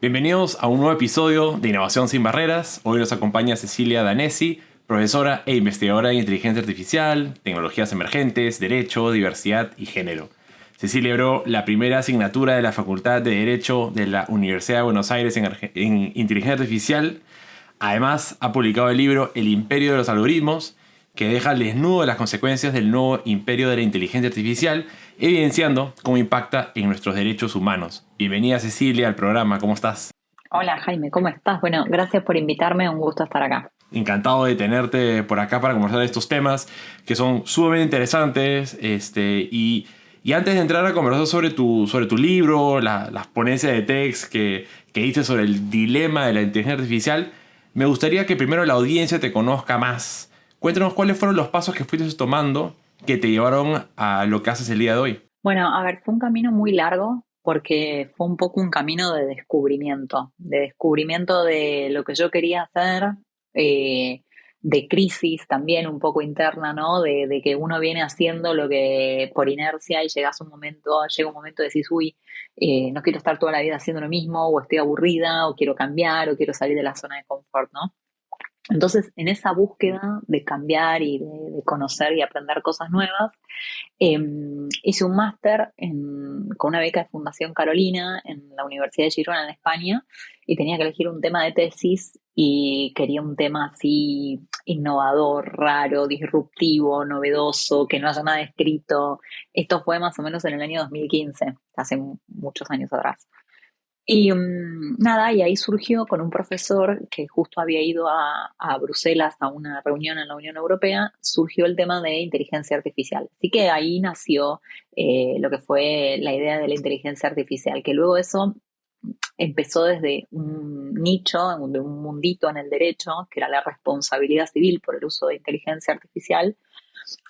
Bienvenidos a un nuevo episodio de Innovación sin Barreras. Hoy nos acompaña Cecilia Danesi, profesora e investigadora en inteligencia artificial, tecnologías emergentes, derecho, diversidad y género. Cecilia lideró la primera asignatura de la Facultad de Derecho de la Universidad de Buenos Aires en inteligencia artificial. Además, ha publicado el libro El imperio de los algoritmos, que deja al desnudo las consecuencias del nuevo imperio de la inteligencia artificial, evidenciando cómo impacta en nuestros derechos humanos. Bienvenida, Cecilia, al programa. ¿Cómo estás? Hola Jaime, ¿cómo estás? Bueno, gracias por invitarme, un gusto estar acá. Encantado de tenerte por acá para conversar de estos temas que son sumamente interesantes. Y antes de entrar a conversar sobre tu libro, las ponencias de TEDx que hice sobre el dilema de la inteligencia artificial, me gustaría que primero la audiencia te conozca más. Cuéntanos cuáles fueron los pasos que fuiste tomando que te llevaron a lo que haces el día de hoy. Bueno, a ver, fue un camino muy largo porque fue un poco un camino de descubrimiento de lo que yo quería hacer, de crisis también un poco interna, ¿no? De que uno viene haciendo lo que por inercia y llega un momento de decir, uy, no quiero estar toda la vida haciendo lo mismo, o estoy aburrida, o quiero cambiar, o quiero salir de la zona de confort, ¿no? Entonces, en esa búsqueda de cambiar y de conocer y aprender cosas nuevas, eh, hice un máster con una beca de Fundación Carolina en la Universidad de Girona, en España, y tenía que elegir un tema de tesis y quería un tema así innovador, raro, disruptivo, novedoso, que no haya nada escrito. Esto fue más o menos en el año 2015, hace muchos años atrás. Y nada, y ahí surgió con un profesor que justo había ido a Bruselas a una reunión en la Unión Europea, surgió el tema de inteligencia artificial. Así que ahí nació lo que fue la idea de la inteligencia artificial, que luego eso empezó desde un nicho, de un mundito en el derecho, que era la responsabilidad civil por el uso de inteligencia artificial.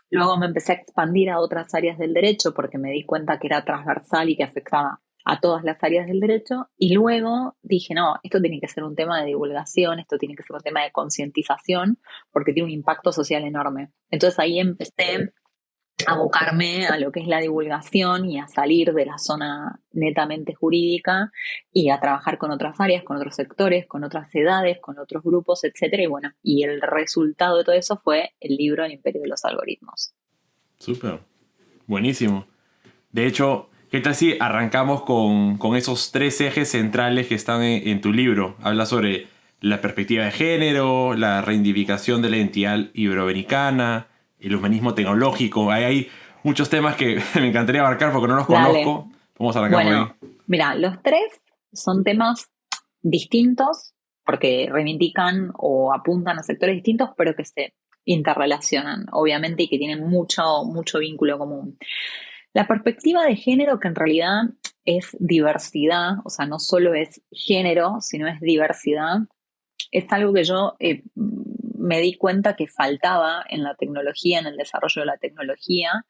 Luego me empecé a expandir a otras áreas del derecho porque me di cuenta que era transversal y que afectaba a todas las áreas del derecho. Y luego dije, no, esto tiene que ser un tema de divulgación, esto tiene que ser un tema de concientización porque tiene un impacto social enorme. Entonces ahí empecé abocarme a lo que es la divulgación y a salir de la zona netamente jurídica y a trabajar con otras áreas, con otros sectores, con otras edades, con otros grupos, etcétera. Y bueno, y el resultado de todo eso fue el libro El imperio de los algoritmos. Súper, buenísimo. De hecho, ¿qué tal si arrancamos con esos tres ejes centrales que están en tu libro? Habla sobre la perspectiva de género, la reivindicación de la identidad iberoamericana, el humanismo tecnológico. Hay muchos temas que me encantaría abarcar porque no los Dale. conozco. Vamos a arrancar por ahí. Bueno, mira, los tres son temas distintos porque reivindican o apuntan a sectores distintos, pero que se interrelacionan, obviamente, y que tienen mucho vínculo común. La perspectiva de género, que en realidad es diversidad, o sea, no solo es género, sino es diversidad, es algo que yo me di cuenta que faltaba en la tecnología, en el desarrollo de la tecnología,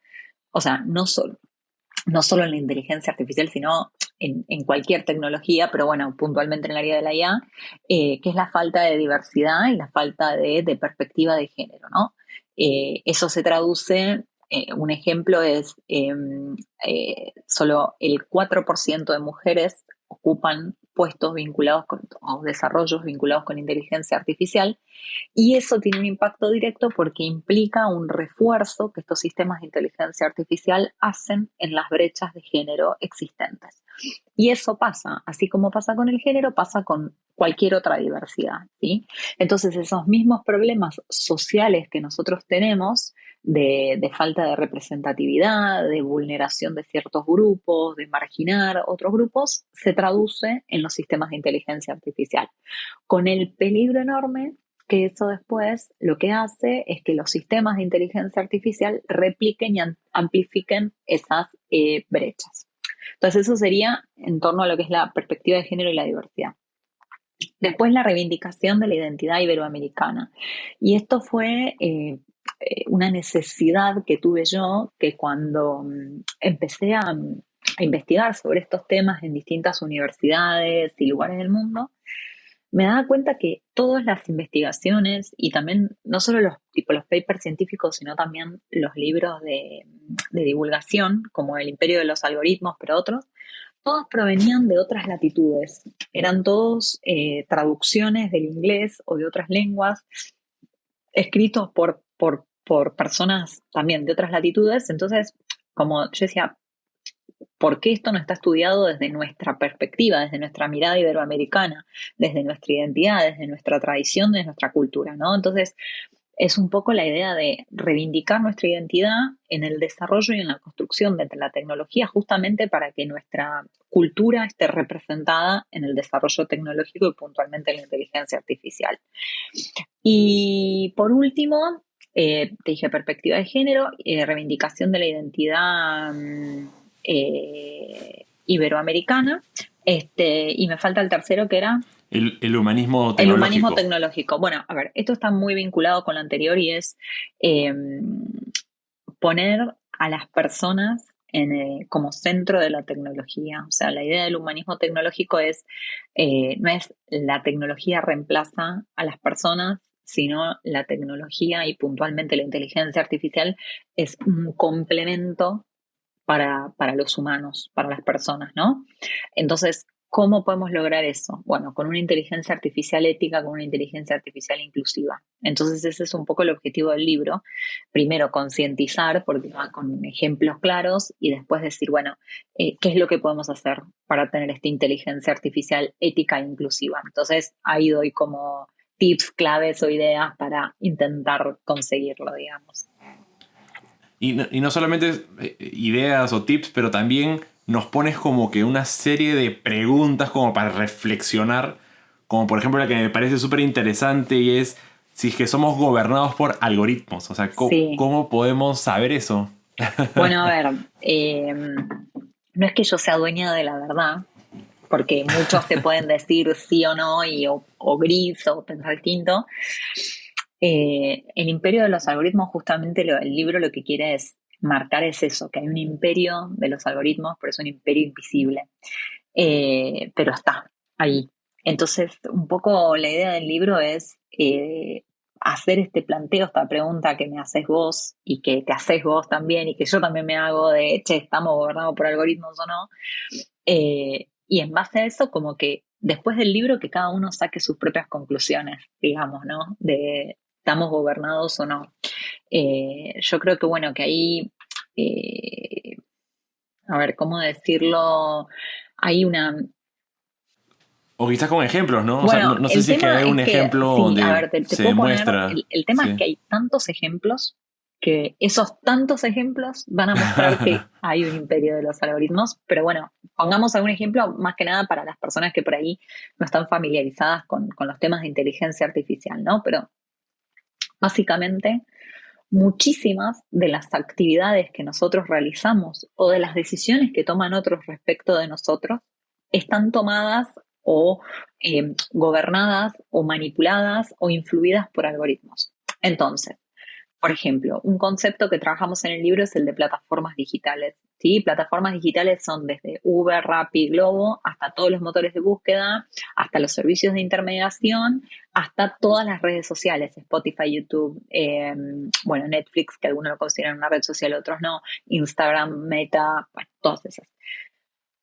o sea, no solo en la inteligencia artificial, sino en cualquier tecnología, pero bueno, puntualmente en el área de la IA, que es la falta de diversidad y la falta de perspectiva de género, ¿no? Eso se traduce, un ejemplo es, solo el 4% de mujeres ocupan puestos vinculados o desarrollos vinculados con inteligencia artificial, y eso tiene un impacto directo porque implica un refuerzo que estos sistemas de inteligencia artificial hacen en las brechas de género existentes. Y eso pasa, así como pasa con el género, pasa con cualquier otra diversidad, ¿sí? Entonces, esos mismos problemas sociales que nosotros tenemos de falta de representatividad, de vulneración de ciertos grupos, de marginar otros grupos, se traduce en los sistemas de inteligencia artificial, con el peligro enorme que eso después lo que hace es que los sistemas de inteligencia artificial repliquen y amplifiquen esas brechas. Entonces eso sería en torno a lo que es la perspectiva de género y la diversidad. Después la reivindicación de la identidad iberoamericana. Y esto fue una necesidad que tuve yo, que cuando empecé a investigar sobre estos temas en distintas universidades y lugares del mundo, me daba cuenta que todas las investigaciones y también no solo los papers científicos, sino también los libros de divulgación, como El Imperio de los Algoritmos, pero otros, todos provenían de otras latitudes. Eran todos traducciones del inglés o de otras lenguas, escritos por personas también de otras latitudes. Entonces, como yo decía, ¿por qué esto no está estudiado desde nuestra perspectiva, desde nuestra mirada iberoamericana, desde nuestra identidad, desde nuestra tradición, desde nuestra cultura, ¿no? Entonces, es un poco la idea de reivindicar nuestra identidad en el desarrollo y en la construcción de la tecnología, justamente para que nuestra cultura esté representada en el desarrollo tecnológico y puntualmente en la inteligencia artificial. Y por último, te dije perspectiva de género, reivindicación de la identidad iberoamericana, y me falta el tercero, que era El humanismo el humanismo tecnológico. tecnológico. Bueno, a ver, esto está muy vinculado con lo anterior y es eh, poner a las personas como centro de la tecnología. O sea, la idea del humanismo tecnológico no es la tecnología reemplaza a las personas, sino la tecnología y puntualmente la inteligencia artificial es un complemento para los humanos, para las personas, ¿no? Entonces, ¿cómo podemos lograr eso? Bueno, con una inteligencia artificial ética, con una inteligencia artificial inclusiva. Entonces, ese es un poco el objetivo del libro. Primero, concientizar, porque va con ejemplos claros, y después decir, bueno, ¿qué es lo que podemos hacer para tener esta inteligencia artificial ética e inclusiva? Entonces, ahí doy como tips, claves o ideas para intentar conseguirlo, digamos. Y no solamente ideas o tips, pero también nos pones como que una serie de preguntas como para reflexionar, como por ejemplo la que me parece súper interesante y es si es que somos gobernados por algoritmos, o sea, Sí. ¿cómo podemos saber eso? Bueno, a ver, no es que yo sea dueña de la verdad, porque muchos te pueden decir sí o no, o gris, o pensar distinto. El imperio de los algoritmos, justamente el libro lo que quiere es marcar es eso, que hay un imperio de los algoritmos, pero es un imperio invisible. Pero está ahí. Entonces, un poco la idea del libro es hacer este planteo, esta pregunta que me haces vos y que te haces vos también y que yo también me hago de, che, ¿estamos gobernados por algoritmos o no? Y en base a eso, como que después del libro, que cada uno saque sus propias conclusiones, digamos, ¿no? De estamos gobernados o no. Yo creo que, bueno, que ahí, eh, a ver, ¿cómo decirlo? Hay una. O quizás con ejemplos, ¿no? O sea, Bueno, no sé el si es que tema hay es un que, ejemplo sí, a donde ver, te se puedo poner, demuestra. el tema es Sí. que hay tantos ejemplos que esos tantos ejemplos van a mostrar que hay un imperio de los algoritmos, pero bueno, pongamos algún ejemplo más que nada para las personas que por ahí no están familiarizadas con los temas de inteligencia artificial, ¿no? Pero básicamente muchísimas de las actividades que nosotros realizamos o de las decisiones que toman otros respecto de nosotros están tomadas o gobernadas o manipuladas o influidas por algoritmos. Entonces, por ejemplo, un concepto que trabajamos en el libro es el de plataformas digitales. ¿Sí? Plataformas digitales son desde Uber, Rappi, Globo, hasta todos los motores de búsqueda, hasta los servicios de intermediación, hasta todas las redes sociales, Spotify, YouTube, bueno, Netflix, que algunos lo consideran una red social, otros no, Instagram, Meta, bueno, todas esas.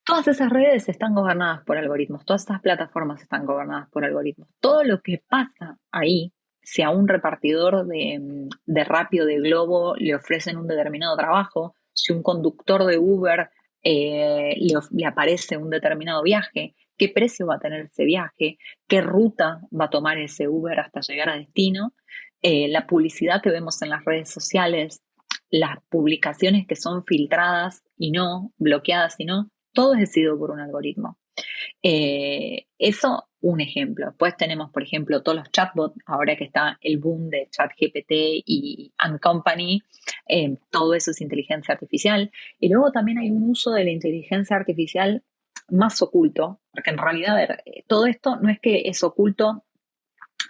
Todas esas redes están gobernadas por algoritmos, todas estas plataformas están gobernadas por algoritmos. Todo lo que pasa ahí, si a un repartidor de Rappi o de Globo le ofrecen un determinado trabajo, si un conductor de Uber le aparece un determinado viaje, qué precio va a tener ese viaje, qué ruta va a tomar ese Uber hasta llegar a destino, la publicidad que vemos en las redes sociales, las publicaciones que son filtradas y no, bloqueadas y no, todo es decidido por un algoritmo. Eso, un ejemplo. Después tenemos, por ejemplo, todos los chatbots, ahora que está el boom de ChatGPT y Company, todo eso es inteligencia artificial. Y luego también hay un uso de la inteligencia artificial más oculto, porque en realidad, a ver, todo esto no es que es oculto,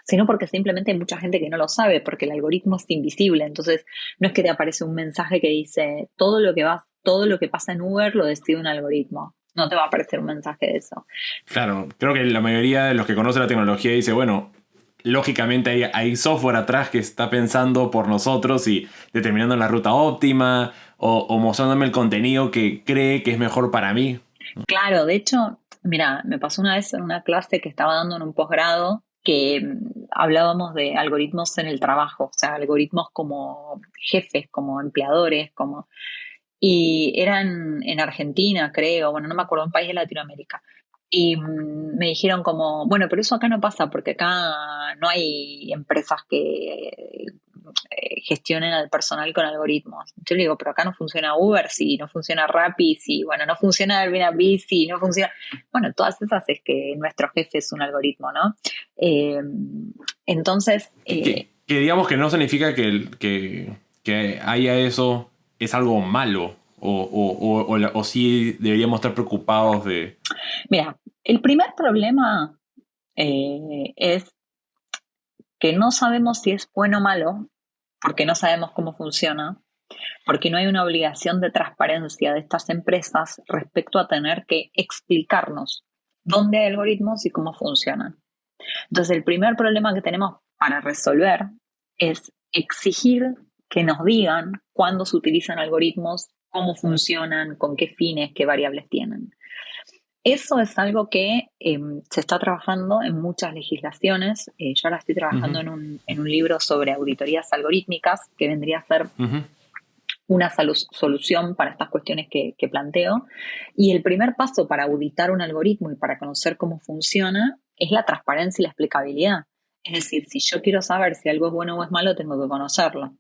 sino porque simplemente hay mucha gente que no lo sabe, porque el algoritmo es invisible. Entonces, no es que te aparece un mensaje que dice todo lo que pasa en Uber lo decide un algoritmo. No te va a aparecer un mensaje de eso. Claro, creo que la mayoría de los que conocen la tecnología dice, bueno, lógicamente hay software atrás que está pensando por nosotros y determinando la ruta óptima o mostrándome el contenido que cree que es mejor para mí. Claro, de hecho, mira, me pasó una vez en una clase que estaba dando en un posgrado que hablábamos de algoritmos en el trabajo, o sea, algoritmos como jefes, como empleadores, como... Y eran en Argentina, creo, bueno, no me acuerdo, un país de Latinoamérica. Y me dijeron como, bueno, pero eso acá no pasa porque acá no hay empresas que gestionen al personal con algoritmos. Yo le digo, pero acá no funciona Uber, si no funciona Rappi, si, bueno, no funciona Airbnb, si no funciona... Bueno, todas esas es que nuestro jefe es un algoritmo, ¿no? Eh, entonces... Que digamos que no significa que haya eso es algo malo o sí deberíamos estar preocupados de... Mira, el primer problema es que no sabemos si es bueno o malo, porque no sabemos cómo funciona, porque no hay una obligación de transparencia de estas empresas respecto a tener que explicarnos dónde hay algoritmos y cómo funcionan. Entonces, el primer problema que tenemos para resolver es exigir que nos digan cuándo se utilizan algoritmos, cómo funcionan, con qué fines, qué variables tienen. Eso es algo que se está trabajando en muchas legislaciones. Yo ahora estoy trabajando Uh-huh, en un libro sobre auditorías algorítmicas, que vendría a ser uh-huh. una solución para estas cuestiones que planteo. Y el primer paso para auditar un algoritmo y para conocer cómo funciona es la transparencia y la explicabilidad. Es decir, si yo quiero saber si algo es bueno o es malo, tengo que conocerlo.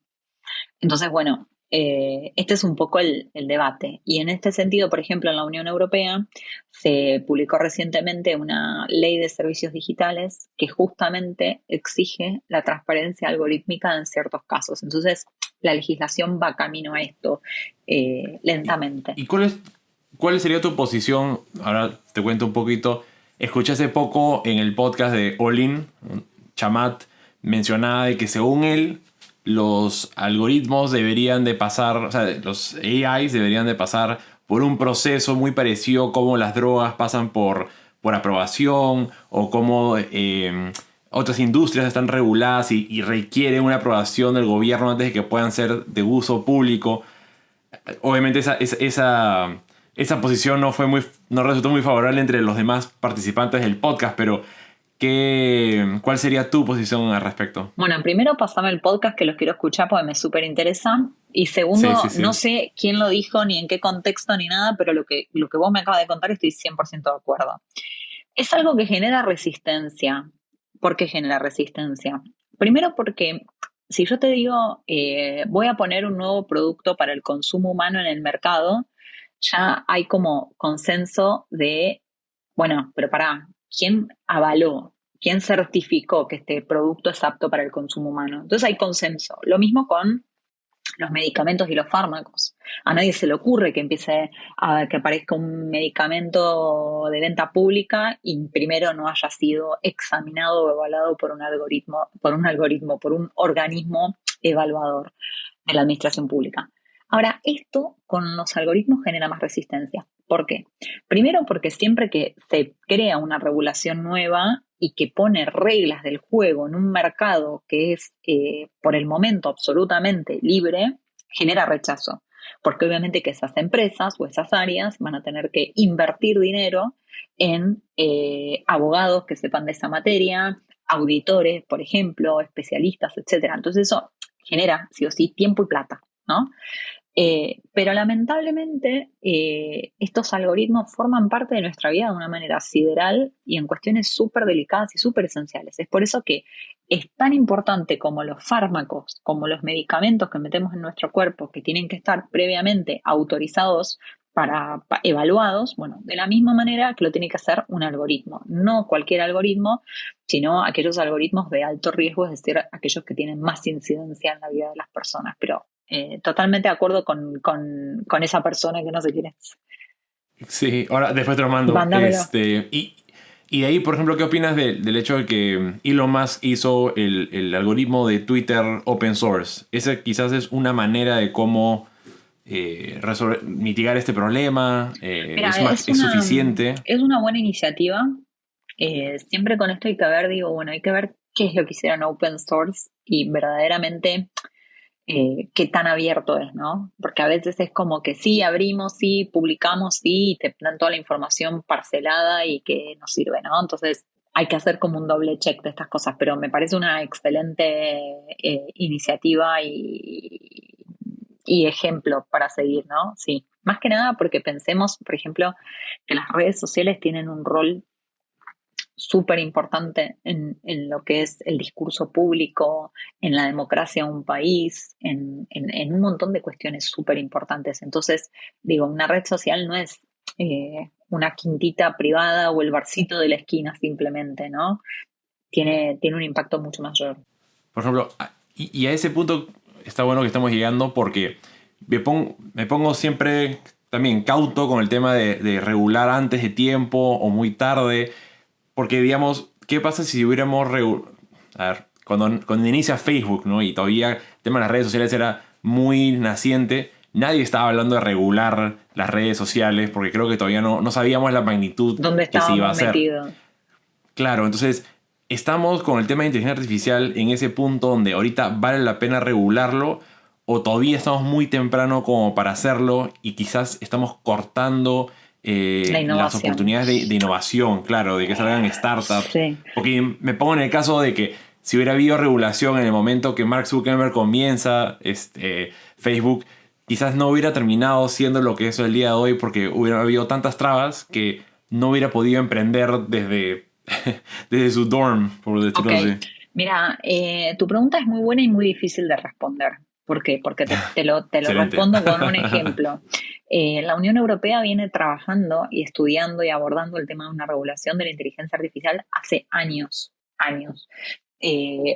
Entonces, bueno, este es un poco el debate. Y en este sentido, por ejemplo, en la Unión Europea se publicó recientemente una ley de servicios digitales que justamente exige la transparencia algorítmica en ciertos casos. Entonces, la legislación va camino a esto lentamente. ¿Y cuál sería tu posición? Ahora te cuento un poquito. Escuché hace poco en el podcast de Olin, Chamat mencionaba de que según él, los algoritmos deberían de pasar, o sea, los AIs deberían de pasar por un proceso muy parecido como las drogas pasan por aprobación o como otras industrias están reguladas y requieren una aprobación del gobierno antes de que puedan ser de uso público. Obviamente esa posición no resultó muy favorable entre los demás participantes del podcast, pero ¿cuál sería tu posición al respecto? Bueno, primero pasame el podcast que los quiero escuchar porque me súper interesa. Y Sí, segundo, sí, sí. no sé quién lo dijo, ni en qué contexto, ni nada, pero lo que vos me acabas de contar estoy 100% de acuerdo. Es algo que genera resistencia. ¿Por qué genera resistencia? Primero porque si yo te digo, voy a poner un nuevo producto para el consumo humano en el mercado, ya hay como consenso de, bueno, pero pará, ¿quién avaló? ¿Quién certificó que este producto es apto para el consumo humano? Entonces hay consenso. Lo mismo con los medicamentos y los fármacos. A nadie se le ocurre que empiece a que aparezca un medicamento de venta pública y primero no haya sido examinado o evaluado por un organismo evaluador de la administración pública. Ahora, esto con los algoritmos genera más resistencia. ¿Por qué? Primero porque siempre que se crea una regulación nueva y que pone reglas del juego en un mercado que es por el momento absolutamente libre, genera rechazo. Porque obviamente que esas empresas o esas áreas van a tener que invertir dinero en abogados que sepan de esa materia, auditores, por ejemplo, especialistas, etcétera. Entonces eso genera, sí o sí, tiempo y plata, ¿no? Pero lamentablemente estos algoritmos forman parte de nuestra vida de una manera sideral y en cuestiones súper delicadas y súper esenciales. Es por eso que es tan importante como los fármacos, como los medicamentos que metemos en nuestro cuerpo, que tienen que estar previamente autorizados evaluados, bueno, de la misma manera que lo tiene que hacer un algoritmo. No cualquier algoritmo, sino aquellos algoritmos de alto riesgo, es decir, aquellos que tienen más incidencia en la vida de las personas. Pero totalmente de acuerdo con esa persona que no sé quién es. Sí, ahora después te lo mando. Mándamelo. Y de ahí, por ejemplo, ¿qué opinas del hecho de que Elon Musk hizo el algoritmo de Twitter open source? Esa quizás es una manera de cómo mitigar este problema? Mira, ¿Es suficiente? es una buena iniciativa. Siempre con esto hay que ver, digo, bueno, hay que ver qué es lo que hicieron open source y verdaderamente qué tan abierto es, ¿no? Porque a veces es como que sí, abrimos, sí, publicamos, sí, y te dan toda la información parcelada y que nos sirve, ¿no? Entonces hay que hacer como un doble check de estas cosas, pero me parece una excelente iniciativa y ejemplo para seguir, ¿no? Sí. Más que nada porque pensemos, por ejemplo, que las redes sociales tienen un rol súper importante en lo que es el discurso público, en la democracia de un país, en un montón de cuestiones súper importantes. Entonces, digo, una red social no es una quintita privada o el barcito de la esquina simplemente, ¿no? Tiene un impacto mucho mayor. Por ejemplo, y a ese punto está bueno que estamos llegando porque me pongo siempre también cauto con el tema de regular antes de tiempo o muy tarde. Porque, digamos, ¿qué pasa si hubiéramos... A ver, cuando inicia Facebook, ¿no? Y todavía el tema de las redes sociales era muy naciente, nadie estaba hablando de regular las redes sociales porque creo que todavía no sabíamos la magnitud ¿Dónde que se iba a estábamos hacer. metidos? Claro, entonces estamos con el tema de inteligencia artificial en ese punto donde ahorita vale la pena regularlo o todavía estamos muy temprano como para hacerlo y quizás estamos cortando La las innovación. oportunidades de innovación, claro, de que salgan startups. Sí. Porque me pongo en el caso de que si hubiera habido regulación en el momento que Mark Zuckerberg comienza Facebook, quizás no hubiera terminado siendo lo que es el día de hoy porque hubiera habido tantas trabas que no hubiera podido emprender desde su dorm, por Ok, decirlo así. mira, tu pregunta es muy buena y muy difícil de responder. ¿Por qué? Porque te lo Excelente. respondo con un ejemplo. La Unión Europea viene trabajando y estudiando y abordando el tema de una regulación de la inteligencia artificial hace años, años.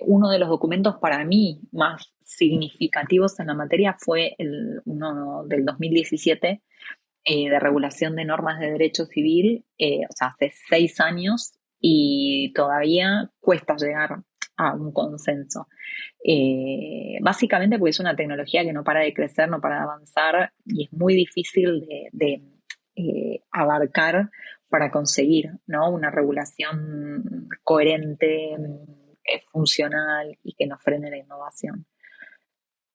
Uno de los documentos para mí más significativos en la materia fue uno del 2017 de regulación de normas de derecho civil, o sea, hace 6 años y todavía cuesta llegar a un consenso. Básicamente porque es una tecnología que no para de crecer, no para de avanzar y es muy difícil de abarcar para conseguir, ¿no? Una regulación coherente, funcional y que no frene la innovación.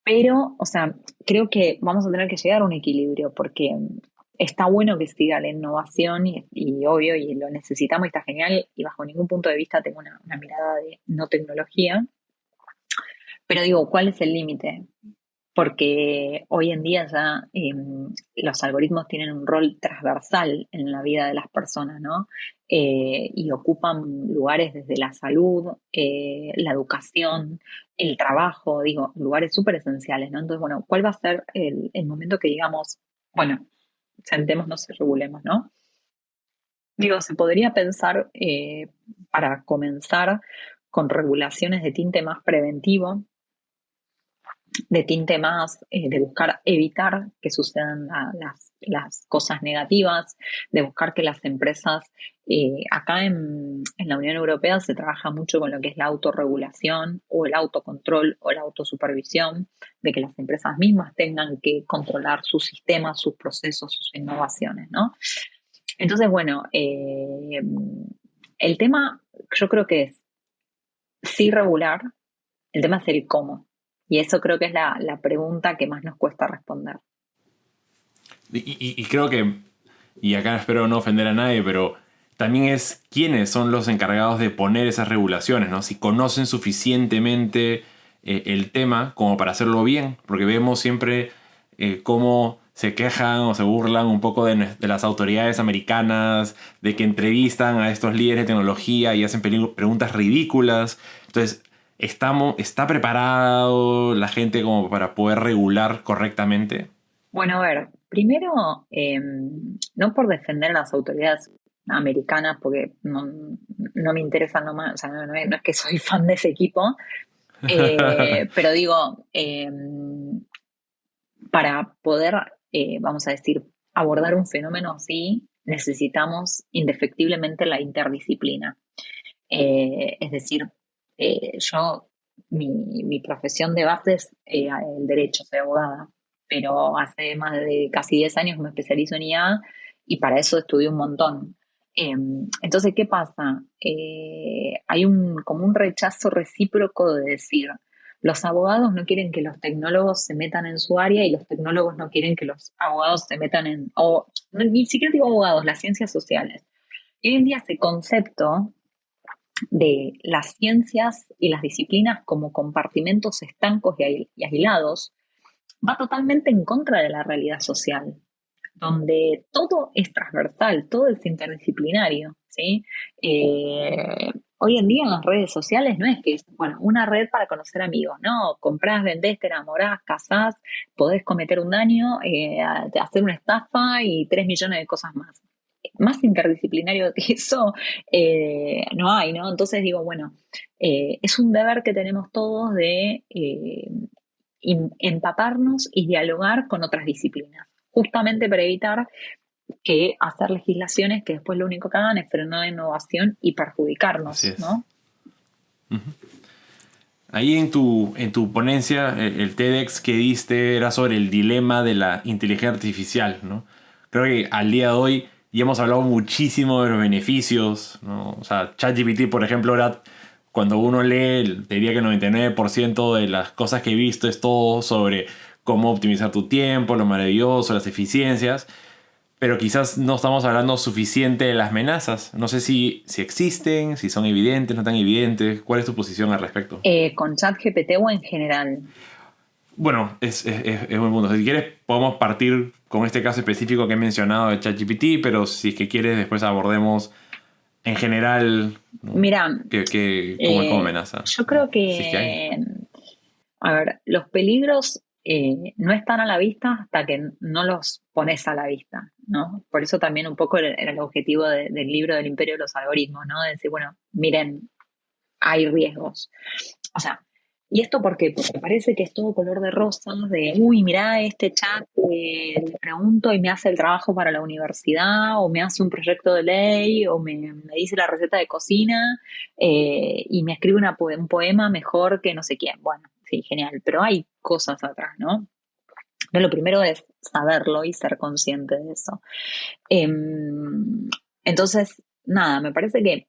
Pero, o sea, creo que vamos a tener que llegar a un equilibrio porque está bueno que siga la innovación y obvio, y lo necesitamos y está genial, y bajo ningún punto de vista tengo una mirada de no tecnología, pero digo, ¿cuál es el límite? Porque hoy en día ya los algoritmos tienen un rol transversal en la vida de las personas, ¿no? Y ocupan lugares desde la salud, la educación, el trabajo, digo, lugares súper esenciales, ¿no? Entonces, bueno, ¿cuál va a ser el momento que digamos, bueno, sentémonos y regulemos, ¿no? Digo, se podría pensar para comenzar con regulaciones de tinte más preventivo, de tinte más de buscar evitar que sucedan las cosas negativas, de buscar que las empresas, acá en la Unión Europea se trabaja mucho con lo que es la autorregulación o el autocontrol o la autosupervisión, de que las empresas mismas tengan que controlar sus sistemas, sus procesos, sus innovaciones, ¿no? Entonces, bueno, el tema yo creo que es sí regular, el tema es el cómo. Y eso creo que es la pregunta que más nos cuesta responder. Y creo que, y acá espero no ofender a nadie, pero también es quiénes son los encargados de poner esas regulaciones, ¿no? Si conocen suficientemente el tema como para hacerlo bien, porque vemos siempre cómo se quejan o se burlan un poco de las autoridades americanas, de que entrevistan a estos líderes de tecnología y hacen preguntas ridículas. Entonces, ¿está preparado la gente como para poder regular correctamente? Bueno, a ver, primero, no por defender a las autoridades americanas, porque no me interesan nomás, o sea, no es que soy fan de ese equipo, pero digo, para poder, vamos a decir, abordar un fenómeno así, necesitamos indefectiblemente la interdisciplina. Es decir, yo, mi profesión de base es el derecho, soy abogada. pero hace más de casi 10 años me especializo en IA y para eso estudié un montón. Entonces, ¿qué pasa? Hay como un rechazo recíproco de decir, los abogados no quieren que los tecnólogos se metan en su área y los tecnólogos no quieren que los abogados se metan ni siquiera digo abogados, las ciencias sociales. Y hoy en día ese concepto de las ciencias y las disciplinas como compartimentos estancos y aislados va totalmente en contra de la realidad social, donde todo es transversal, todo es interdisciplinario, ¿sí? Hoy en día en las redes sociales no es que, bueno, una red para conocer amigos, no, comprás, vendés, te enamorás, casás, podés cometer un daño, hacer una estafa y 3 millones de cosas más. Más interdisciplinario que eso no hay, ¿no? Entonces digo, bueno, es un deber que tenemos todos de empaparnos y dialogar con otras disciplinas, justamente para evitar que hacer legislaciones que después lo único que hagan es frenar la innovación y Así perjudicarnos, es. ¿no? Ahí en tu ponencia, el TEDx que diste era sobre el dilema de la inteligencia artificial, ¿no? Creo que al día de hoy ya hemos hablado muchísimo de los beneficios, ¿no? O sea, ChatGPT, por ejemplo, ahora cuando uno lee, te diría que el 99% de las cosas que he visto es todo sobre cómo optimizar tu tiempo, lo maravilloso, las eficiencias, pero quizás no estamos hablando suficiente de las amenazas. No sé si existen, si son evidentes, no tan evidentes. ¿Cuál es tu posición al respecto? Con ChatGPT o en general. Bueno, es un mundo. Si quieres, podemos partir con este caso específico que he mencionado de ChatGPT, pero si es que quieres, después abordemos en general, ¿no? Mira, ¿Cómo es como amenaza? yo creo Si es que hay. que, a ver, los peligros no están a la vista hasta que no los pones a la vista, ¿no? Por eso también un poco era el objetivo del libro del Imperio de los Algoritmos, ¿no? De decir, bueno, miren, hay riesgos. O sea, ¿y esto por qué? Porque parece que es todo color de rosa, de, uy, mirá este chat, le pregunto y me hace el trabajo para la universidad, o me hace un proyecto de ley, o me dice la receta de cocina, y me escribe un poema mejor que no sé quién. Bueno, sí, genial, pero hay cosas atrás, ¿no? Pero lo primero es saberlo y ser consciente de eso. Entonces, nada, me parece que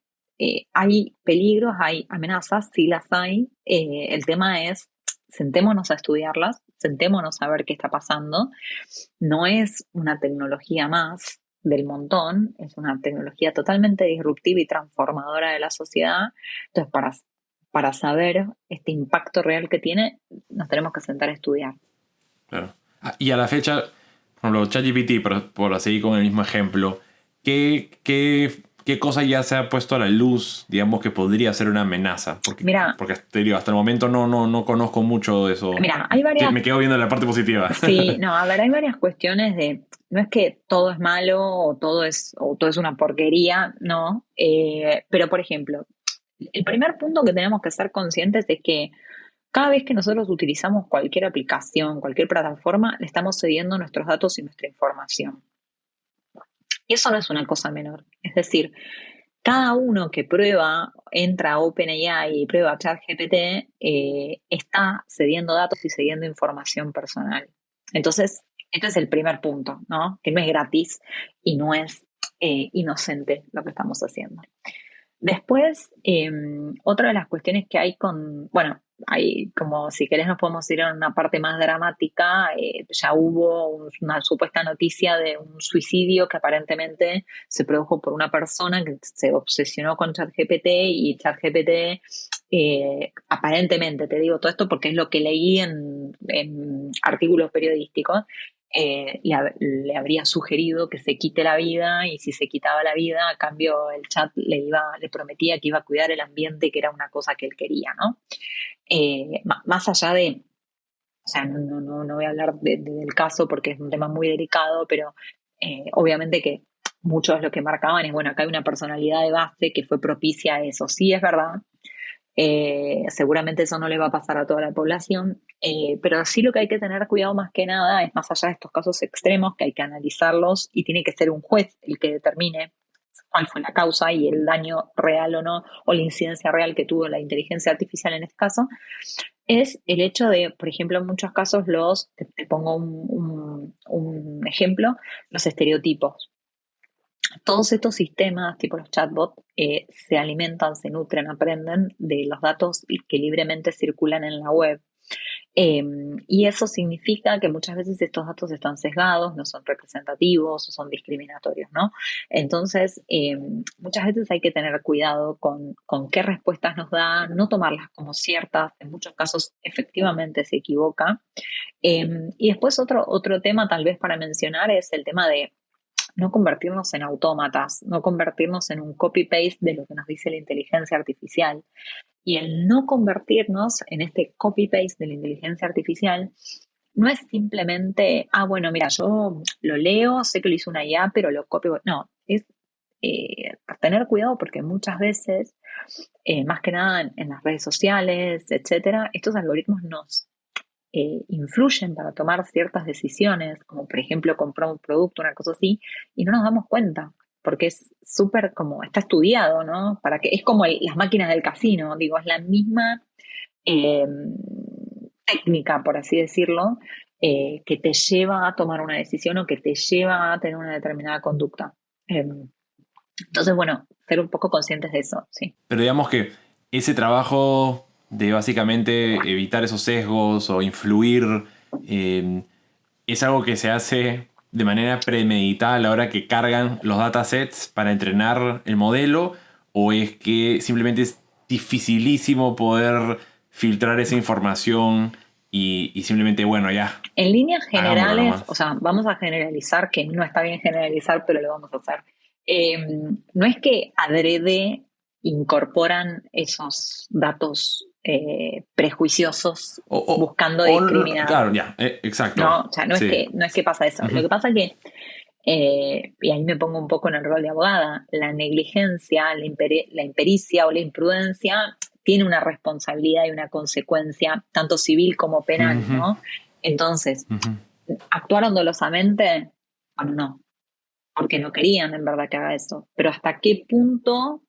hay peligros, hay amenazas, sí las hay. El tema es, sentémonos a estudiarlas, sentémonos a ver qué está pasando. No es una tecnología más del montón, es una tecnología totalmente disruptiva y transformadora de la sociedad. Entonces, para saber este impacto real que tiene, nos tenemos que sentar a estudiar. Claro. Y a la fecha, por ejemplo, ChatGPT, por seguir con el mismo ejemplo, ¿qué cosa ya se ha puesto a la luz, digamos, que podría ser una amenaza? Mira, Porque te digo, hasta el momento no conozco mucho de eso. mira, hay varias. Me quedo viendo la parte positiva. Sí, no, a ver, hay varias cuestiones de, no es que todo es malo o todo es una porquería, no, pero por ejemplo, el primer punto que tenemos que ser conscientes es que cada vez que nosotros utilizamos cualquier aplicación, cualquier plataforma, le estamos cediendo nuestros datos y nuestra información. Y eso no es una cosa menor. Es decir, cada uno que prueba, entra a OpenAI y prueba ChatGPT, está cediendo datos y cediendo información personal. Entonces, este es el primer punto, ¿no? Que no es gratis y no es inocente lo que estamos haciendo. Después, otra de las cuestiones que hay bueno, hay como si querés nos podemos ir a una parte más dramática, ya hubo una supuesta noticia de un suicidio que aparentemente se produjo por una persona que se obsesionó con ChatGPT y ChatGPT, aparentemente, te digo todo esto porque es lo que leí en artículos periodísticos, le habría sugerido que se quite la vida y si se quitaba la vida, a cambio el chat le prometía que iba a cuidar el ambiente, que era una cosa que él quería, ¿no? Más allá de, o sea, no voy a hablar del caso porque es un tema muy delicado, pero obviamente que muchos de lo que marcaban es, bueno, acá hay una personalidad de base que fue propicia a eso, sí es verdad. Seguramente eso no le va a pasar a toda la población, pero sí lo que hay que tener cuidado más que nada es más allá de estos casos extremos que hay que analizarlos y tiene que ser un juez el que determine cuál fue la causa y el daño real o no, o la incidencia real que tuvo la inteligencia artificial en este caso. es el hecho de, por ejemplo, en muchos casos te pongo un ejemplo, los estereotipos. Todos estos sistemas, tipo los chatbots, se alimentan, se nutren, aprenden de los datos que libremente circulan en la web. Y eso significa que muchas veces estos datos están sesgados, no son representativos o son discriminatorios, ¿no? Entonces, muchas veces hay que tener cuidado con qué respuestas nos da, no tomarlas como ciertas, en muchos casos efectivamente se equivoca. Y después otro tema tal vez para mencionar es el tema de no convertirnos en autómatas, no convertirnos en un copy-paste de lo que nos dice la inteligencia artificial. Y el no convertirnos en este copy-paste de la inteligencia artificial no es simplemente, bueno, mira, yo lo leo, sé que lo hizo una IA, pero lo copio. No, es tener cuidado porque muchas veces, más que nada en las redes sociales, etcétera, estos algoritmos nos influyen para tomar ciertas decisiones, como por ejemplo comprar un producto, una cosa así, y no nos damos cuenta, porque es súper como, está estudiado, ¿no? Para que, es como las máquinas del casino, digo, es la misma eh, técnica, por así decirlo, que te lleva a tomar una decisión o que te lleva a tener una determinada conducta. Entonces, bueno, ser un poco conscientes de eso, sí. Pero digamos que ese trabajo de básicamente evitar esos sesgos o influir es algo que se hace de manera premeditada a la hora que cargan los datasets para entrenar el modelo, o es que simplemente es dificilísimo poder filtrar esa información y simplemente, bueno, ya, En líneas hagámoslo generales, o nomás. sea, vamos a generalizar, que no está bien generalizar, pero lo vamos a hacer. No es que adrede incorporan esos datos prejuiciosos buscando discriminar, Claro, ya, exacto. ¿no? O sea, Sí. no es que pasa eso. Lo Ujú. que pasa es que, y ahí me pongo un poco en el rol de abogada, la negligencia, la impericia o la imprudencia tiene una responsabilidad y una consecuencia, tanto civil como penal, Ujú, ¿no? Entonces, ujú. ¿actuaron dolosamente? Bueno, no, porque no querían en verdad que haga eso. Pero ¿hasta qué punto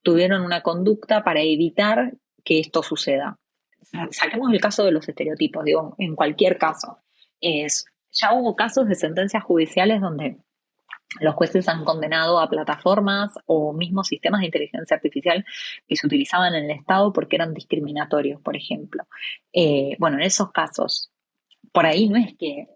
tuvieron una conducta para evitar que esto suceda? Saquemos el caso de los estereotipos, digo, en cualquier caso. Ya hubo casos de sentencias judiciales donde los jueces han condenado a plataformas o mismos sistemas de inteligencia artificial que se utilizaban en el Estado porque eran discriminatorios, por ejemplo. Bueno, en esos casos, por ahí no es que,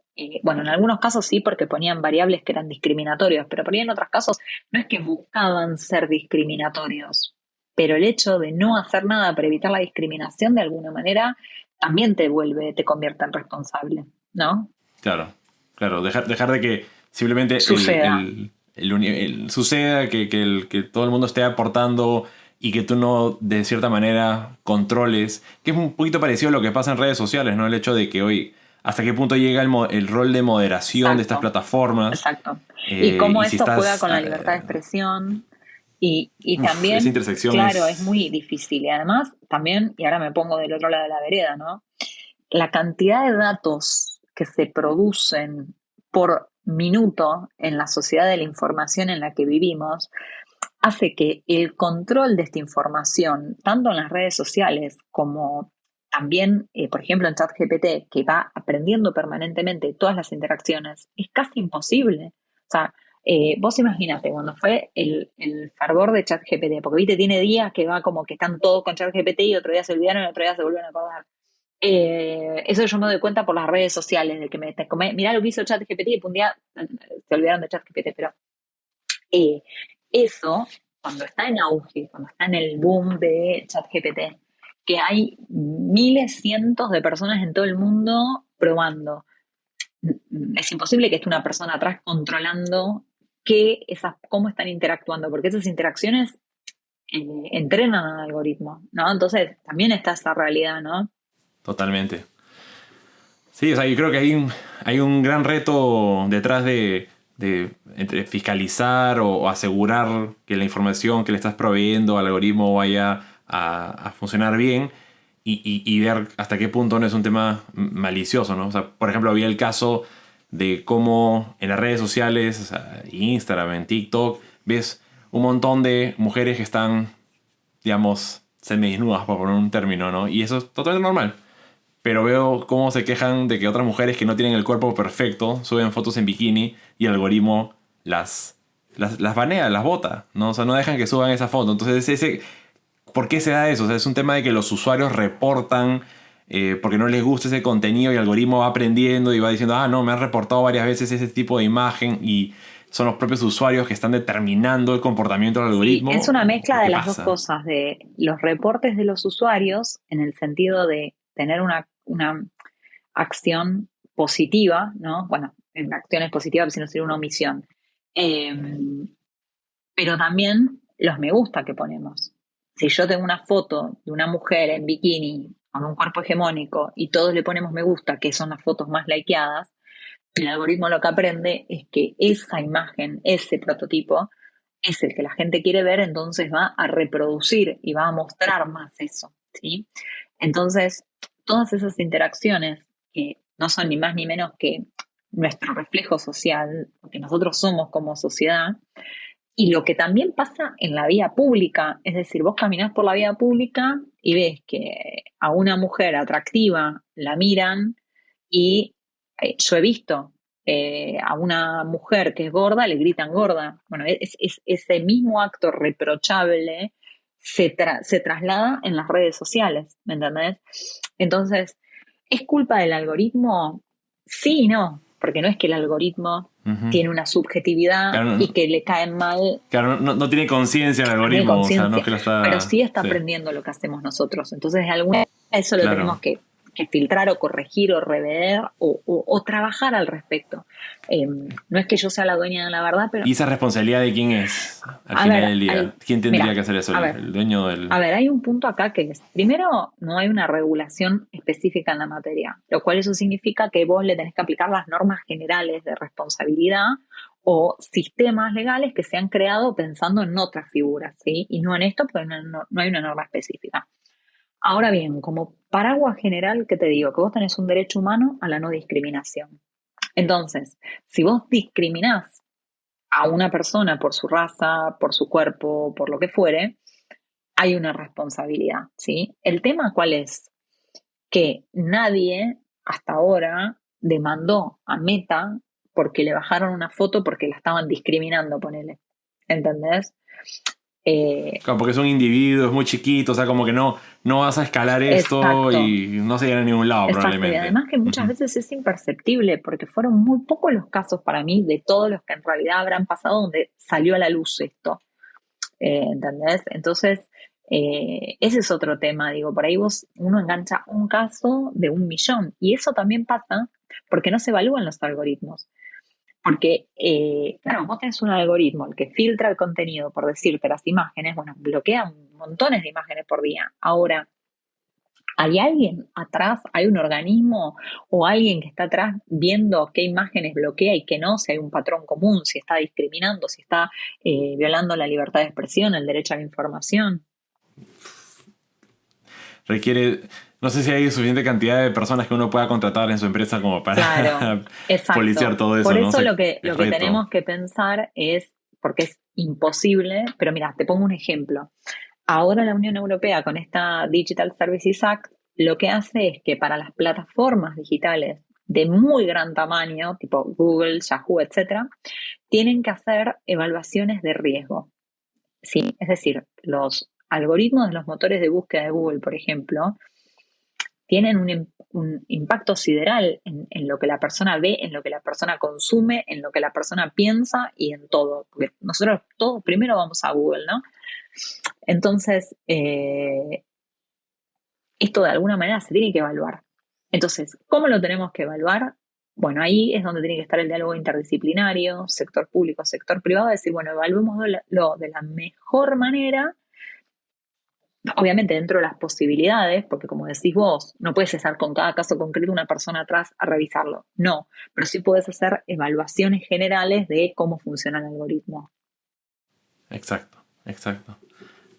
bueno, en algunos casos sí porque ponían variables que eran discriminatorios, pero por ahí en otros casos no es que buscaban ser discriminatorios, pero el hecho de no hacer nada para evitar la discriminación de alguna manera también te convierte en responsable, ¿no? Claro, claro. Dejar de que simplemente Suceda. suceda, que todo el mundo esté aportando y que tú no, de cierta manera, controles. Que es un poquito parecido a lo que pasa en redes sociales, ¿no? El hecho de que hoy, hasta qué punto llega el rol de moderación de estas Exacto, plataformas. exacto. Y cómo Y si eso juega estás... con la libertad de expresión y esa también, intersección claro, es es... muy difícil. Y además, también, y ahora me pongo del otro lado de la vereda, ¿no? La cantidad de datos que se producen por minuto en la sociedad de la información en la que vivimos hace que el control de esta información, tanto en las redes sociales como también, por ejemplo, en ChatGPT, que va aprendiendo permanentemente todas las interacciones, es casi imposible. O sea, vos imaginate, cuando fue el fervor de ChatGPT, porque viste, tiene días que va como que están todos con ChatGPT y otro día se olvidaron y otro día se vuelven a acordar. Eso yo me doy cuenta por las redes sociales, de que mirá lo que hizo ChatGPT y un día se olvidaron de ChatGPT, pero eh, eso, cuando está en auge, cuando está en el boom de ChatGPT, que hay miles, cientos de personas en todo el mundo probando, es imposible que esté una persona atrás controlando cómo están interactuando, porque esas interacciones entrenan al algoritmo, ¿no? Entonces también está esa realidad, ¿no? Totalmente. Sí, o sea, yo creo que hay un gran reto detrás de entre fiscalizar o asegurar que la información que le estás proveyendo al algoritmo vaya a funcionar bien y ver hasta qué punto no es un tema malicioso, ¿no? O sea, por ejemplo, había el caso de cómo en las redes sociales, o sea, Instagram, en TikTok, ves un montón de mujeres que están, digamos, semidesnudas, por poner un término, ¿no? Y eso es totalmente normal. pero veo cómo se quejan de que otras mujeres que no tienen el cuerpo perfecto suben fotos en bikini y el algoritmo las banea, las bota, ¿no? O sea, no dejan que suban esa foto. Entonces, ¿por qué se da eso? O sea, es un tema de que los usuarios reportan porque no les gusta ese contenido y el algoritmo va aprendiendo y va diciendo, no, me han reportado varias veces ese tipo de imagen y son los propios usuarios que están determinando el comportamiento del algoritmo. Sí, es una mezcla de las pasa? dos cosas, de los reportes de los usuarios en el sentido de tener una acción positiva, ¿no? Bueno, en acciones positivas, sino sería una omisión. Eh, pero también los me gusta que ponemos. Si yo tengo una foto de una mujer en bikini con un cuerpo hegemónico y todos le ponemos me gusta, que son las fotos más likeadas, el algoritmo lo que aprende es que esa imagen, ese prototipo, es el que la gente quiere ver, entonces va a reproducir y va a mostrar más eso, ¿sí? Entonces, todas esas interacciones que no son ni más ni menos que nuestro reflejo social, lo que nosotros somos como sociedad, y lo que también pasa en la vía pública, es decir, vos caminás por la vía pública y ves que a una mujer atractiva la miran y yo he visto a una mujer que es gorda, le gritan gorda. Bueno, ese mismo acto reprochable se traslada en las redes sociales, ¿me entendés? Entonces, ¿es culpa del algoritmo? Sí y no, porque no es que el algoritmo tiene una subjetividad Claro, y que le caen mal. Claro, no tiene conciencia el No tiene algoritmo, o sea, no conciencia, es que lo está... pero sí está Sí, aprendiendo lo que hacemos nosotros. Entonces, de alguna manera eso lo claro. tenemos que filtrar o corregir o rever o trabajar al respecto. No es que yo sea la dueña de la verdad, pero... ¿Y esa responsabilidad de quién es al A final ver, del día? ¿Quién tendría que hacer eso? a ver, ¿El dueño del...? a ver, hay un punto acá que es, primero, no hay una regulación específica en la materia, lo cual eso significa que vos le tenés que aplicar las normas generales de responsabilidad o sistemas legales que se han creado pensando en otras figuras, ¿sí? Y no en esto, porque no hay una norma específica. Ahora bien, como paraguas general, ¿qué te digo? Que vos tenés un derecho humano a la no discriminación. Entonces, si vos discriminás a una persona por su raza, por su cuerpo, por lo que fuere, hay una responsabilidad, ¿sí? El tema cuál es, que nadie hasta ahora demandó a Meta porque le bajaron una foto porque la estaban discriminando, ponele, ¿entendés? Claro, porque es un individuo, es muy chiquito, o sea, como que no vas a escalar esto Exacto, y no se llega a ningún lado exacto. Y probablemente. además que muchas veces es imperceptible porque fueron muy pocos los casos para mí de todos los que en realidad habrán pasado donde salió a la luz esto. ¿Entendés? Entonces, ese es otro tema, digo, por ahí uno engancha un caso de 1.000.000 y eso también pasa porque no se evalúan los algoritmos. Porque, claro, vos tenés un algoritmo, el que filtra el contenido, por decirte las imágenes, bueno, bloquea montones de imágenes por día. Ahora, ¿hay alguien atrás? ¿Hay un organismo o alguien que está atrás viendo qué imágenes bloquea y qué no? Si hay un patrón común, si está discriminando, si está violando la libertad de expresión, el derecho a la información. Requiere... No sé si hay suficiente cantidad de personas que uno pueda contratar en su empresa como para Claro, policiar exacto. todo eso. Por No eso sé, lo que es reto. tenemos que pensar es, porque es imposible, pero mira, te pongo un ejemplo. Ahora la Unión Europea con esta Digital Services Act lo que hace es que para las plataformas digitales de muy gran tamaño, tipo Google, Yahoo, etcétera, tienen que hacer evaluaciones de riesgo. ¿Sí? Es decir, los algoritmos de los motores de búsqueda de Google, por ejemplo, tienen un impacto sideral en lo que la persona ve, en lo que la persona consume, en lo que la persona piensa y en todo. Porque nosotros todos primero vamos a Google, ¿no? Entonces, esto de alguna manera se tiene que evaluar. Entonces, ¿cómo lo tenemos que evaluar? Bueno, ahí es donde tiene que estar el diálogo interdisciplinario, sector público, sector privado, decir, bueno, evaluémoslo de la mejor manera, obviamente dentro de las posibilidades, porque como decís vos, no puedes estar con cada caso concreto una persona atrás a revisarlo, no, pero sí puedes hacer evaluaciones generales de cómo funciona el algoritmo. Exacto.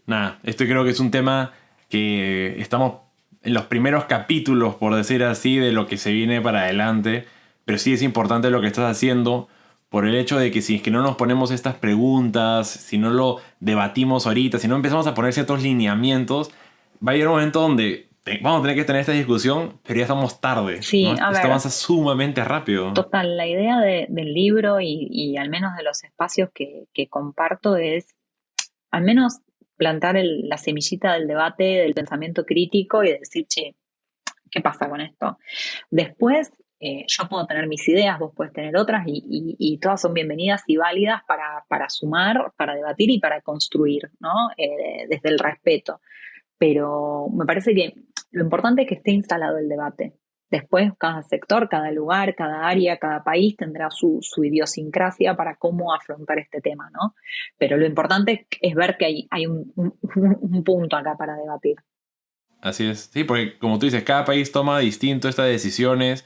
Nada, esto creo que es un tema que estamos en los primeros capítulos, por decir así, de lo que se viene para adelante. Pero sí es importante lo que estás haciendo por el hecho de que si es que no nos ponemos estas preguntas, si no lo debatimos ahorita, si no empezamos a poner ciertos lineamientos, va a llegar un momento donde vamos a tener que tener esta discusión, pero ya estamos tarde, ¿no? Sí, a Esto ver, avanza sumamente rápido. total, la idea del libro y al menos de los espacios que comparto es al menos plantar la semillita del debate, del pensamiento crítico y de decir, che, ¿qué pasa con esto? Después, yo puedo tener mis ideas, vos puedes tener otras y todas son bienvenidas y válidas para sumar, para debatir y para construir, ¿no? Desde el respeto. Pero me parece que lo importante es que esté instalado el debate. Después, cada sector, cada lugar, cada área, cada país tendrá su idiosincrasia para cómo afrontar este tema, ¿no? Pero lo importante es ver que hay un punto acá para debatir. Así es. Sí, porque como tú dices, cada país toma distinto estas decisiones,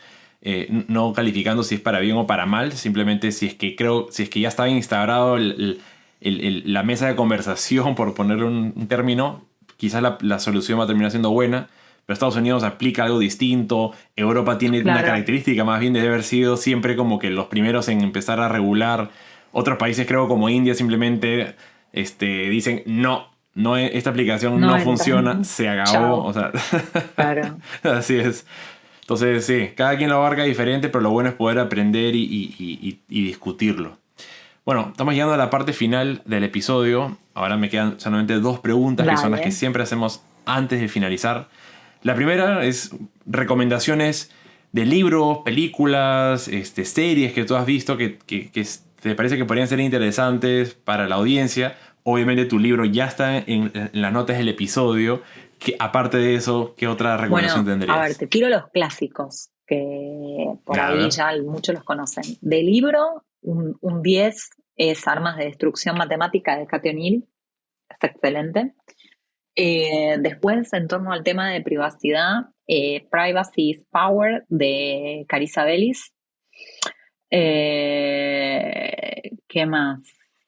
no calificando si es para bien o para mal, simplemente si es que ya estaba instaurado la mesa de conversación, por ponerle un término, quizás la solución va a terminar siendo buena, pero Estados Unidos aplica algo distinto, Europa tiene una Claro, característica más bien de haber sido siempre como que los primeros en empezar a regular. Otros países, creo, como India, simplemente dicen no. No, esta aplicación no no funciona, entran. se acabó, o Chao. sea, Claro. así es. Entonces, sí, cada quien lo abarca diferente, pero lo bueno es poder aprender y discutirlo. Bueno, estamos llegando a la parte final del episodio. Ahora me quedan solamente dos preguntas que son las que Dale. siempre hacemos antes de finalizar. La primera es recomendaciones de libros, películas, series que tú has visto que te parece que podrían ser interesantes para la audiencia. Obviamente tu libro ya está en las notas del episodio. Aparte de eso, ¿qué otra recomendación Bueno, a ver, tendrías? te tiro los clásicos, que por A ahí ver. ya muchos los conocen. De libro, un 10 es Armas de Destrucción Matemática de Cathy O'Neill, es excelente. Después, en torno al tema de privacidad, Privacy is Power de Carissa Bellis. ¿Qué más?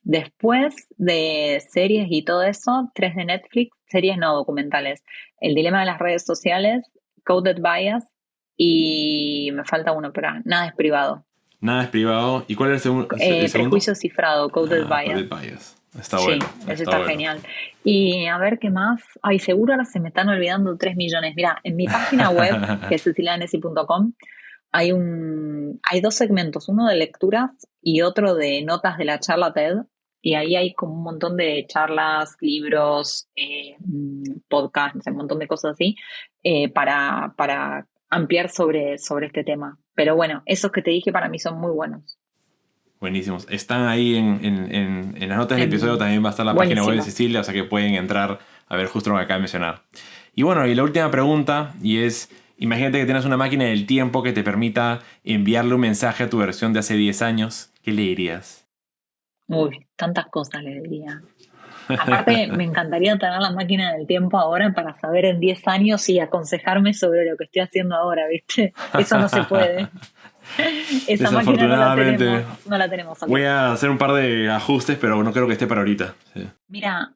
Después de series y todo eso, tres de Netflix, series no documentales. El dilema de las redes sociales, Coded Bias y me falta uno, pero nada es privado. Nada es privado. ¿Y cuál es el segundo? Prejuicio cifrado, Coded Ah, Bias. Coded Bias. Está bueno, Sí, ese está está bueno. genial. Y a ver qué más. Ay, seguro ahora se me están olvidando 3 millones. Mira, en mi página web, que es cecilianesi.com, hay dos segmentos, uno de lecturas y otro de notas de la charla TED. Y ahí hay como un montón de charlas, libros, podcasts, no sé, un montón de cosas así, para ampliar sobre este tema. Pero bueno, esos que te dije para mí son muy buenos. Buenísimos. Están ahí en las notas del episodio, En, también va a estar la página web de buenísimos. Cecilia, o sea que pueden entrar a ver justo lo que acaba de mencionar. Y bueno, y la última pregunta, y es, imagínate que tienes una máquina del tiempo que te permita enviarle un mensaje a tu versión de hace 10 años, ¿qué le dirías? Uy, tantas cosas le diría. Aparte, me encantaría tener la máquina del tiempo ahora para saber en 10 años y aconsejarme sobre lo que estoy haciendo ahora, ¿viste? Eso no se puede. Esa máquina Desafortunadamente, no la tenemos acá. voy a hacer un par de ajustes, pero no creo que esté para ahorita. Sí. Mira,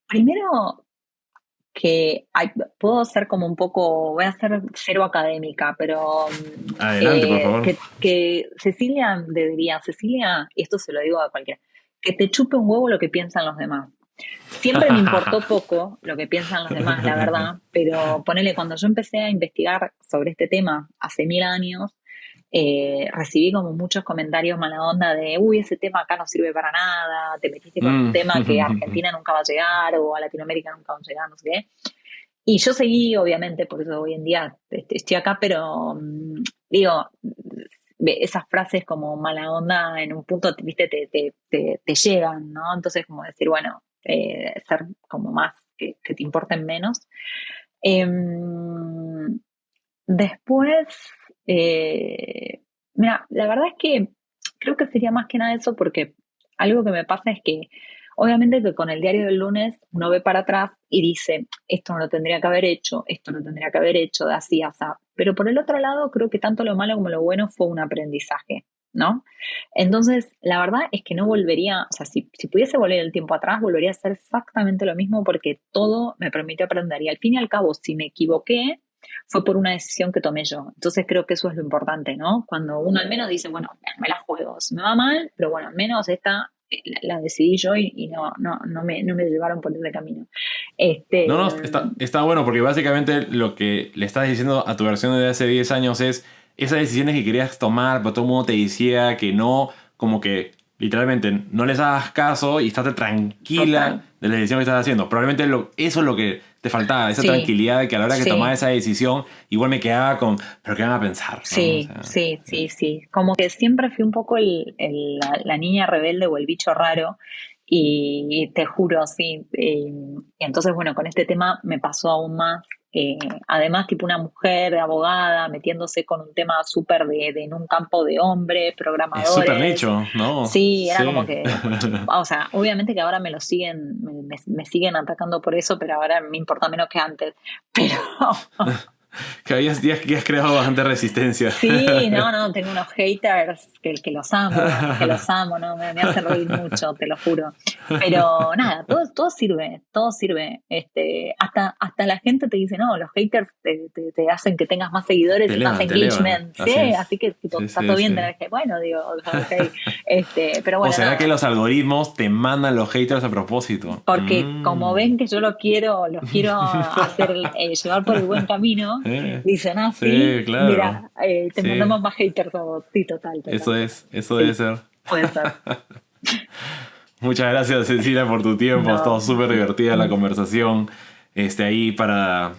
primero que puedo ser como un poco, voy a ser cero académica, pero Adelante, por favor. que Cecilia, y esto se lo digo a cualquiera, que te chupe un huevo lo que piensan los demás. Siempre me importó poco lo que piensan los demás, la verdad, pero ponele, cuando yo empecé a investigar sobre este tema hace 1000 años, recibí como muchos comentarios mala onda de, uy, ese tema acá no sirve para nada, te metiste con un tema que a Argentina nunca va a llegar o a Latinoamérica nunca va a llegar, no sé qué. Y yo seguí, obviamente, por eso hoy en día estoy acá, pero digo, esas frases como mala onda en un punto, viste, te llegan, ¿no? Entonces, como decir, bueno, ser como más, que te importen menos. Em, Después, mira, la verdad es que creo que sería más que nada eso porque algo que me pasa es que obviamente que con el diario del lunes uno ve para atrás y dice, esto no lo tendría que haber hecho, esto no tendría que haber hecho, de así, así. Pero por el otro lado, creo que tanto lo malo como lo bueno fue un aprendizaje, ¿no? Entonces, la verdad es que no volvería, o sea, si pudiese volver el tiempo atrás, volvería a hacer exactamente lo mismo porque todo me permite aprender. Y al fin y al cabo, si me equivoqué, fue por una decisión que tomé yo. Entonces creo que eso es lo importante, ¿no? Cuando uno al menos dice, bueno, me la juego, se me va mal, pero bueno, al menos esta la decidí yo y no me llevaron por ese camino. No, está bueno porque básicamente lo que le estás diciendo a tu versión de hace 10 años es esas decisiones que querías tomar, pero todo el mundo te decía que no, como que literalmente no les hagas caso y estate tranquila Total. de la decisión que estás haciendo. Probablemente eso es lo que te faltaba, esa Sí, tranquilidad de que a la hora que sí. tomaba esa decisión, igual me quedaba con, pero ¿qué van a pensar? ¿No? Sí, O sea, sí. Como que siempre fui un poco la niña rebelde o el bicho raro. Y te juro, sí. Y entonces, bueno, con este tema me pasó aún más. Además, tipo una mujer abogada metiéndose con un tema súper en un campo de hombres, es súper programadores. nicho, ¿no? Sí, era como Sí. que, o sea, obviamente que ahora me lo siguen, me siguen atacando por eso, pero ahora me importa menos que antes. Pero Que que has creado bastante resistencia. sí, no, tengo unos haters que los amo, ¿no? Me hacen reír mucho, te lo juro. Pero nada, todo sirve, todo sirve. Hasta la gente te dice, no, los haters te hacen que tengas más seguidores Te y más elevan, te elevan. engagement. Sí, Así es. así que tipo, Sí, está todo sí, bien sí. tener que, bueno, digo, o sea, ok. Pero ¿O bueno, será que nada. los algoritmos te mandan los haters a propósito? Porque como ven que yo los quiero hacer llevar por el buen camino, dicen, ah, sí, Sí, claro. mira, te Sí, mandamos más haters a vos. Sí, total. eso debe Sí, ser. puede ser. Muchas gracias, Cecilia, por tu tiempo. Ha estado No. súper divertida la conversación. Ahí para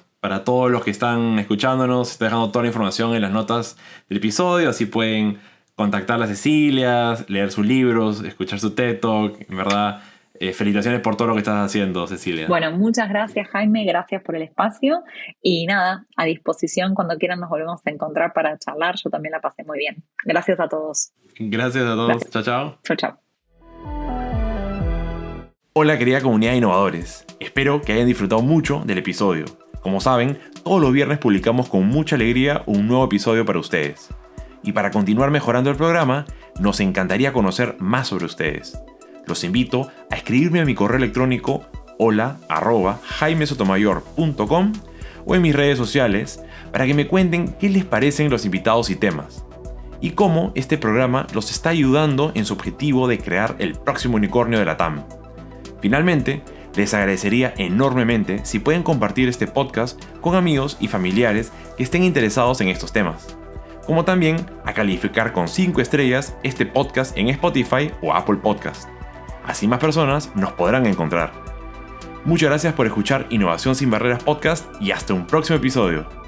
todos los que están escuchándonos, está dejando toda la información en las notas del episodio, así pueden contactar a Cecilia, leer sus libros, escuchar su TED Talk. En verdad, felicitaciones por todo lo que estás haciendo, Cecilia. Bueno, muchas gracias, Jaime, gracias por el espacio y nada, a disposición cuando quieran nos volvemos a encontrar para charlar. Yo también la pasé muy bien. Gracias a todos. Gracias a todos. Gracias. Chao, chao. Chao, chao. Hola querida comunidad de innovadores, espero que hayan disfrutado mucho del episodio. Como saben, todos los viernes publicamos con mucha alegría un nuevo episodio para ustedes. Y para continuar mejorando el programa, nos encantaría conocer más sobre ustedes. Los invito a escribirme a mi correo electrónico hola@jaimesotomayor.com o en mis redes sociales para que me cuenten qué les parecen los invitados y temas y cómo este programa los está ayudando en su objetivo de crear el próximo unicornio de la TAM. Finalmente, les agradecería enormemente si pueden compartir este podcast con amigos y familiares que estén interesados en estos temas, como también a calificar con 5 estrellas este podcast en Spotify o Apple Podcast. Así más personas nos podrán encontrar. Muchas gracias por escuchar Innovación sin Barreras Podcast y hasta un próximo episodio.